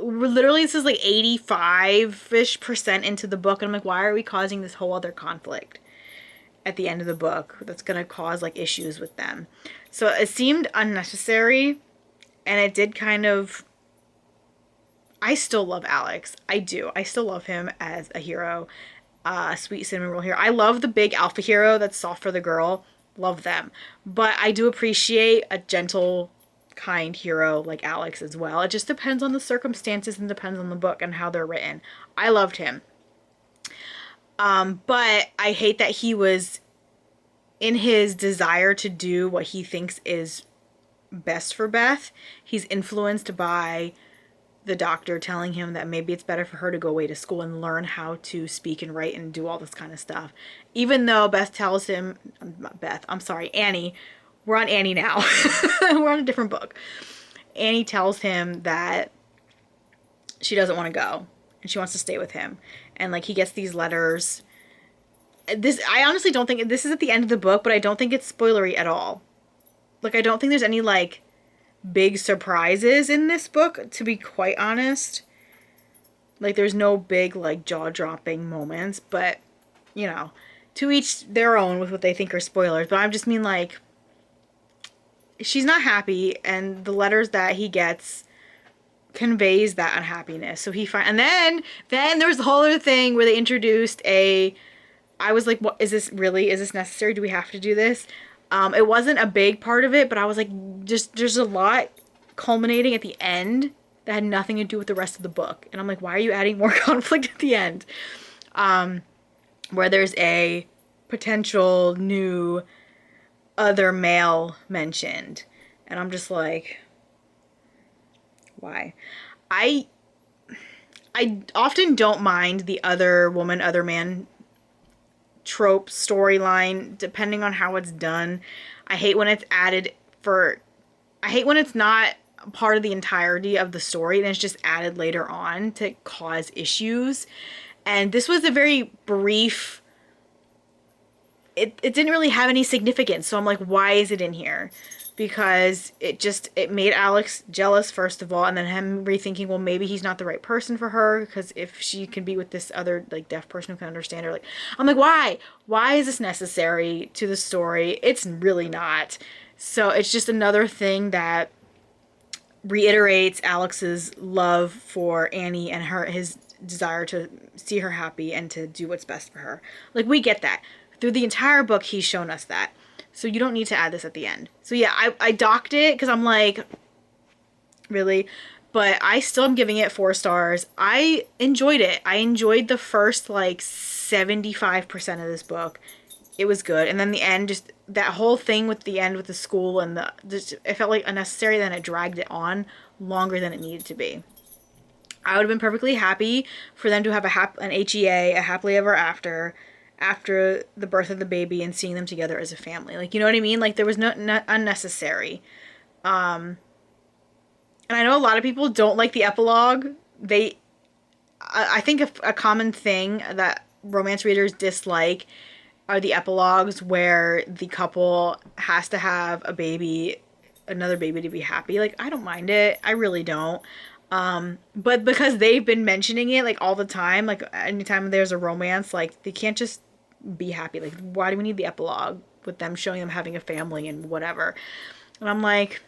literally this is like 85-ish% into the book, and I'm like, why are we causing this whole other conflict at the end of the book that's going to cause like issues with them? So it seemed unnecessary, and it did kind of, I still love Alex. I do. I still love him as a hero. Sweet cinnamon roll hero. I love the big alpha hero that's soft for the girl. Love them. But I do appreciate a gentle, kind hero like Alex as well. It just depends on the circumstances and depends on the book and how they're written. I loved him. But I hate that he was, in his desire to do what he thinks is best for Beth, he's influenced by the doctor telling him that maybe it's better for her to go away to school and learn how to speak and write and do all this kind of stuff. Even though Beth tells him, Annie, we're on Annie now. We're on a different book. Annie tells him that she doesn't want to go and she wants to stay with him. And like he gets these letters. I honestly don't think, this is at the end of the book, but I don't think it's spoilery at all. Like, I don't think there's any like big surprises in this book, to be quite honest. Like, there's no big like jaw-dropping moments, but you know, to each their own with what they think are spoilers. But I just mean, like, she's not happy, and the letters that he gets conveys that unhappiness. So and then there was the whole other thing where they introduced I was like, what is this really? Is this necessary? Do we have to do this? It wasn't a big part of it, but I was like, there's a lot culminating at the end that had nothing to do with the rest of the book. And I'm like, why are you adding more conflict at the end? Where there's a potential new other male mentioned. And I'm just like, why? I often don't mind the other woman, other man trope storyline, depending on how it's done. I hate when it's added for... I hate when it's not part of the entirety of the story and it's just added later on to cause issues. And this was a very brief... It didn't really have any significance, so I'm like, why is it in here? Because it made Alex jealous, first of all, and then him rethinking, well, maybe he's not the right person for her, because if she can be with this other, like, deaf person who can understand her, like, I'm like, why? Why is this necessary to the story? It's really not. So it's just another thing that reiterates Alex's love for Annie and his desire to see her happy and to do what's best for her. Like, we get that. Through the entire book, he's shown us that. So you don't need to add this at the end. So yeah, I docked it because I'm like, really? But I still am giving it 4 stars. I enjoyed it. I enjoyed the first like 75% of this book. It was good. And then the end, just that whole thing with the end with the school and it felt like unnecessary. Then it dragged it on longer than it needed to be. I would have been perfectly happy for them to have an HEA, a happily ever after the birth of the baby and seeing them together as a family. Like, you know what I mean? Like, there was no unnecessary. And I know a lot of people don't like the epilogue. I think a common thing that romance readers dislike are the epilogues where the couple has to have another baby to be happy. Like, I don't mind it. I really don't. But because they've been mentioning it, like, all the time, like, anytime there's a romance, like, they can't just be happy. Like, why do we need the epilogue with them showing them having a family and whatever? And I'm like,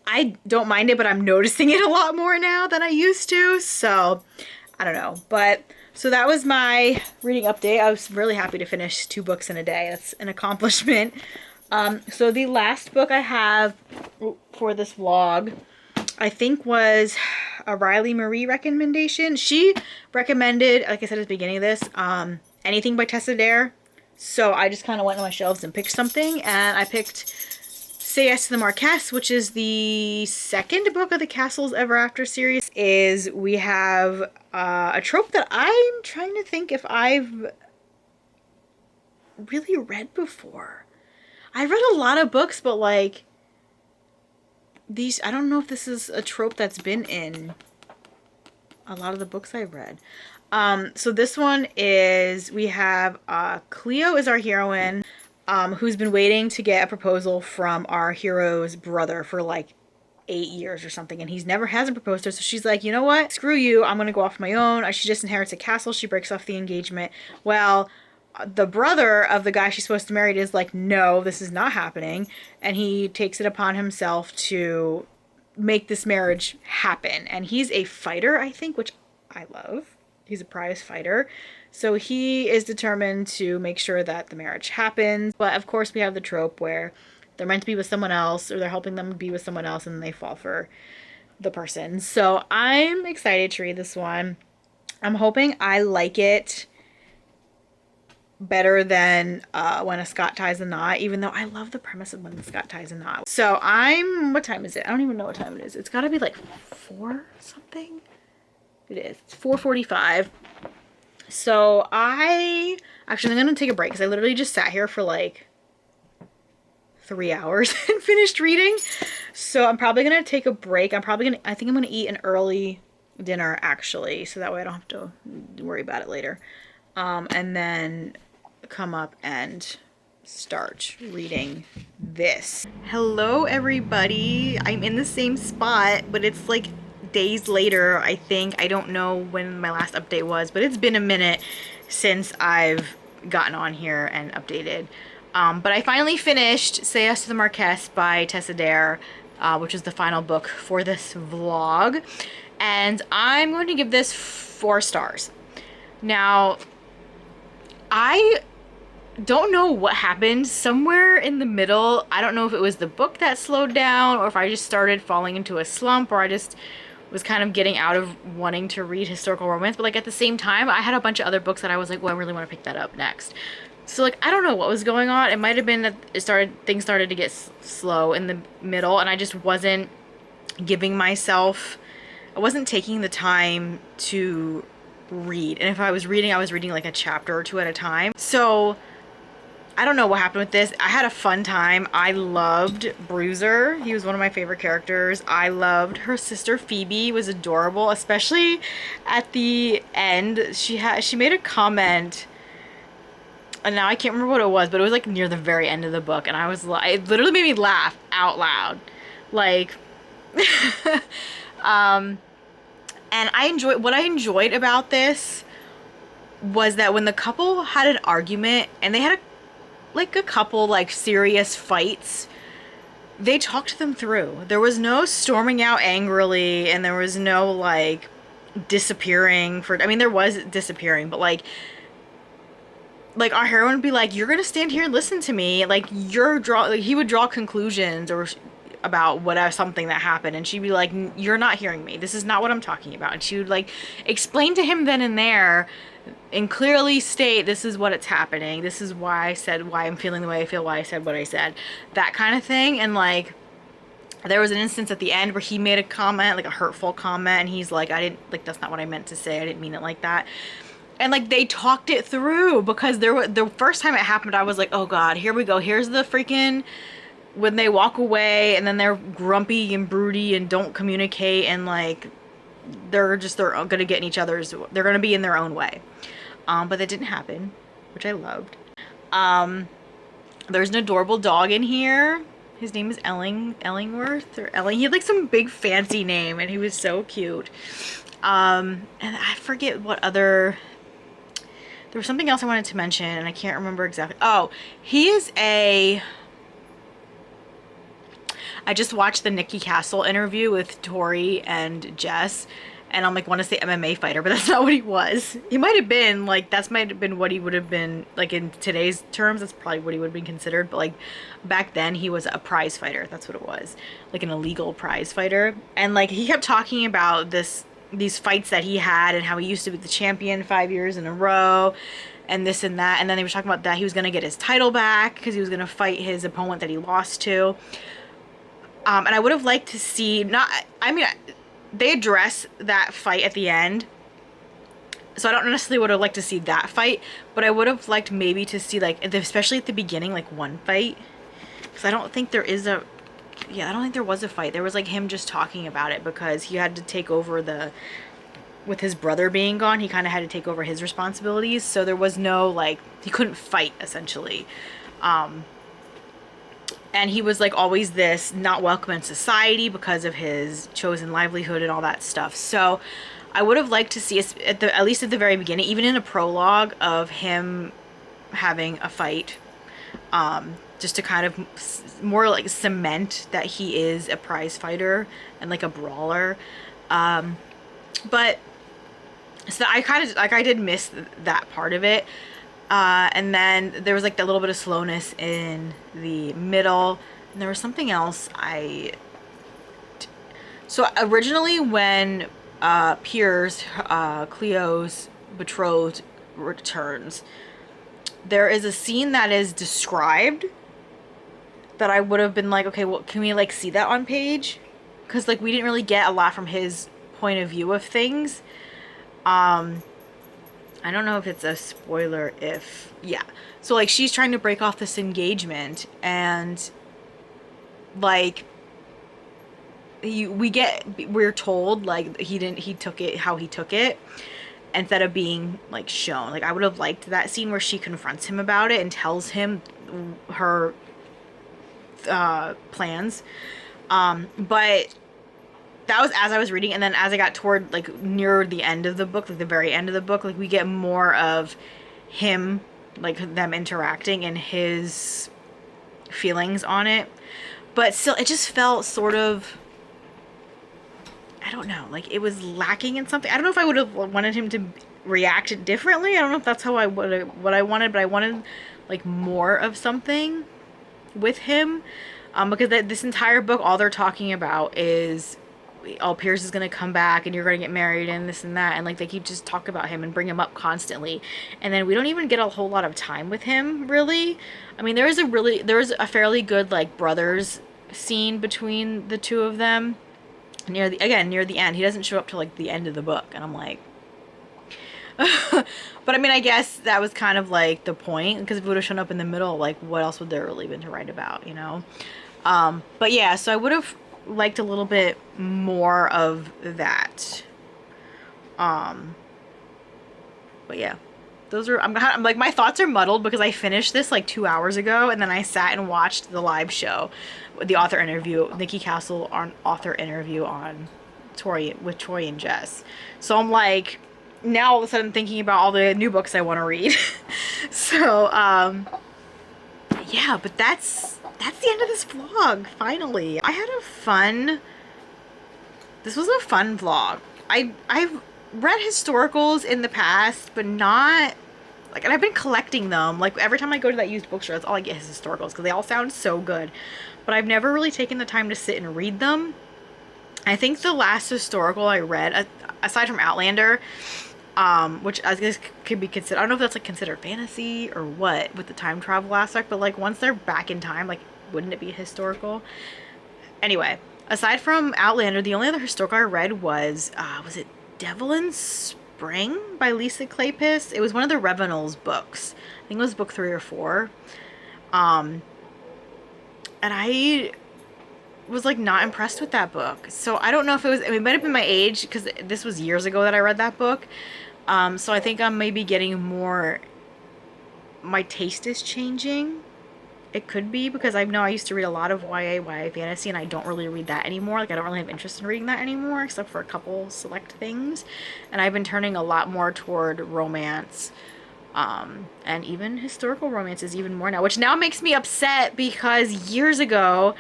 I don't mind it, but I'm noticing it a lot more now than I used to. So, I don't know. But, so that was my reading update. I was really happy to finish 2 books in a day. That's an accomplishment. So the last book I have for this vlog, I think, was a Riley Marie recommendation. She recommended, like I said at the beginning of this, anything by Tessa Dare. So I just kind of went on my shelves and picked something, and I picked Say Yes to the Marquess, which is the second book of the Castles Ever After series. We have a trope that I'm trying to think if I've really read before. I've read a lot of books, but like I don't know if this is a trope that's been in a lot of the books I've read. So this one is, we have Cleo is our heroine, who's been waiting to get a proposal from our hero's brother for like 8 years or something, and hasn't proposed to her. So she's like, you know what? Screw you. I'm gonna go off my own. She just inherits a castle. She breaks off the engagement. Well, the brother of the guy she's supposed to marry is like, no, this is not happening, and he takes it upon himself to make this marriage happen. And he's a fighter, I think, which I love. He's a prize fighter. So he is determined to make sure that the marriage happens. But of course we have the trope where they're meant to be with someone else, or they're helping them be with someone else, and then they fall for the person. So I'm excited to read this one. I'm hoping I like it better than When a Scot Ties a Knot, even though I love the premise of When a Scot Ties a Knot. So what time is it? I don't even know what time it is. It's gotta be like 4 something. It is. It's 4:45. So I'm gonna take a break because I literally just sat here for like 3 hours and finished reading. So I'm probably gonna take a break. I think I'm gonna eat an early dinner actually, so that way I don't have to worry about it later. And then come up and start reading this. Hello everybody. I'm in the same spot, but it's like days later, I think. I don't know when my last update was, but it's been a minute since I've gotten on here and updated. But I finally finished Say Yes to the Marquess by Tessa Dare, which is the final book for this vlog. And I'm going to give this 4 stars. Now, I don't know what happened. Somewhere in the middle, I don't know if it was the book that slowed down, or if I just started falling into a slump, or I just was kind of getting out of wanting to read historical romance. But like at the same time, I had a bunch of other books that I was like, well, I really want to pick that up next. So like I don't know what was going on. It might have been that things started to get slow in the middle, and I just wasn't giving myself, I wasn't taking the time to read. And if I was reading like a chapter or two at a time. So I don't know what happened with this. I had a fun time. I loved Bruiser. He was one of my favorite characters. I loved her sister Phoebe, was adorable, especially at the end. She made a comment, and now I can't remember what it was, but it was like near the very end of the book, and I was like, it literally made me laugh out loud. Like and what I enjoyed about this was that when the couple had an argument and they had a couple like serious fights, they talked them through. There was no storming out angrily, and there was no like disappearing for, I mean, there was disappearing, but like our heroine would be like, you're gonna stand here and listen to me, like he would draw conclusions or about whatever, something that happened, and she'd be like, you're not hearing me, this is not what I'm talking about, and she would like explain to him then and there and clearly state, this is what it's happening, this is why I'm feeling the way I feel, why I said what I said, that kind of thing. And like there was an instance at the end where he made a comment, like a hurtful comment, and he's like, I didn't, like, that's not what I meant to say, I didn't mean it like that. And like they talked it through, because the first time it happened I was like, oh god, here we go, here's the freaking, when they walk away and then they're grumpy and broody and don't communicate, and like they're gonna get in each other's, they're gonna be in their own way. But that didn't happen, which I loved. There's an adorable dog in here. His name is Ellingworth or Elling. He had like some big fancy name, and he was so cute. And I forget what other, there was something else I wanted to mention and I can't remember exactly. Oh, he is I just watched the Nikki Castle interview with Tori and Jess, and I'm like, want to say MMA fighter, but that's not what he was. He might have been like, might have been what he would have been like in today's terms. That's probably what he would have been considered, but like back then he was a prize fighter. That's what it was, like an illegal prize fighter. And like he kept talking about these fights that he had and how he used to be the champion 5 years in a row and this and that. And then they were talking about that he was going to get his title back because he was going to fight his opponent that he lost to. And I would have liked to see, they address that fight at the end, so I don't necessarily would have liked to see that fight, but I would have liked maybe to see, like, especially at the beginning, like one fight, because I don't think there was a fight. There was like him just talking about it, because he had to take over with his brother being gone, he kind of had to take over his responsibilities, so there was no, like, he couldn't fight essentially. And he was like always this not welcome in society because of his chosen livelihood and all that stuff. So I would have liked to see, at least at the very beginning, even in a prologue, of him having a fight, just to kind of more like cement that he is a prize fighter and like a brawler. But so I did miss that part of it. And then there was like that little bit of slowness in the middle, and there was something else so originally when Piers, Cleo's betrothed, returns, there is a scene that is described that I would have been like, okay, well, can we like see that on page? Because like we didn't really get a lot from his point of view of things. I don't know if it's a spoiler yeah. So like she's trying to break off this engagement, and like we're told like he took it how he took it instead of being like shown. Like I would have liked that scene where she confronts him about it and tells him her plans. But that was as I was reading, and then as I got toward like near the end of the book, like the very end of the book, like we get more of him, like them interacting and his feelings on it. But still, it just felt sort of, I don't know, like it was lacking in something. I don't know if I would have wanted him to react differently. I don't know if that's how what I wanted, but I wanted like more of something with him, because this entire book, all they're talking about is oh, Pierce is gonna come back and you're gonna get married and this and that, and like they keep just talk about him and bring him up constantly, and then we don't even get a whole lot of time with him really. I mean, there is a fairly good like brothers scene between the two of them near the end. He doesn't show up till like the end of the book, and I'm like, but I mean, I guess that was kind of like the point, because if it would have shown up in the middle, like what else would there really been to write about, you know? But yeah, so I would have liked a little bit more of that. But yeah, those are, I'm like, my thoughts are muddled because I finished this like 2 hours ago, and then I sat and watched the live show, the author interview, Nikki Castle on author interview on Tori and Jess. So I'm like, now all of a sudden thinking about all the new books I want to read. So yeah, but that's the end of this vlog. Finally, I had a fun, this was a fun vlog. I've read historicals in the past, but not like, and I've been collecting them. Like every time I go to that used bookstore, that's all I get is historicals because they all sound so good. But I've never really taken the time to sit and read them. I think the last historical I read, aside from Outlander, which I guess could be considered, I don't know if that's like considered fantasy or what with the time travel aspect, but like once they're back in time, like wouldn't it be historical? Anyway, aside from Outlander, the only other historical I read was it Devil in Spring by Lisa Kleypas? It was one of the Revenals books. I think it was book 3 or 4. And I was like not impressed with that book. So I don't know if it was, I mean, it might have been my age because this was years ago that I read that book. So I think I'm maybe getting more, my taste is changing. It could be because I know I used to read a lot of YA fantasy, and I don't really read that anymore. Like I don't really have interest in reading that anymore, except for a couple select things. And I've been turning a lot more toward romance, and even historical romances even more now, which now makes me upset because years ago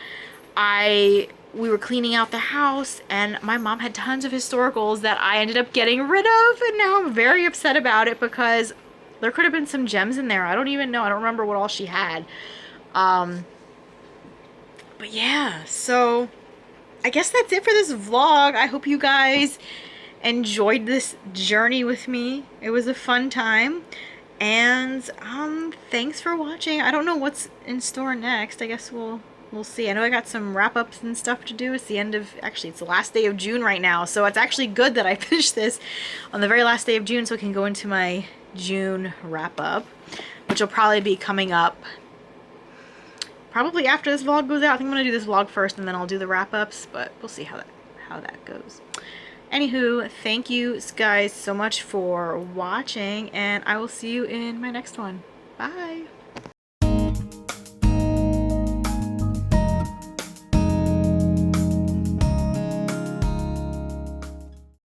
we were cleaning out the house and my mom had tons of historicals that I ended up getting rid of, and now I'm very upset about it because there could have been some gems in there. I don't even know. I don't remember what all she had. But yeah, so I guess that's it for this vlog. I hope you guys enjoyed this journey with me. It was a fun time. And thanks for watching. I don't know what's in store next. I guess we'll see. I know I got some wrap-ups and stuff to do. It's the end of, actually it's the last day of June right now, so it's actually good that I finished this on the very last day of June so I can go into my June wrap-up, which will probably be coming up probably after this vlog goes out. I think I'm gonna do this vlog first and then I'll do the wrap-ups, but we'll see how that goes. Anywho, thank you guys so much for watching, and I will see you in my next one. Bye.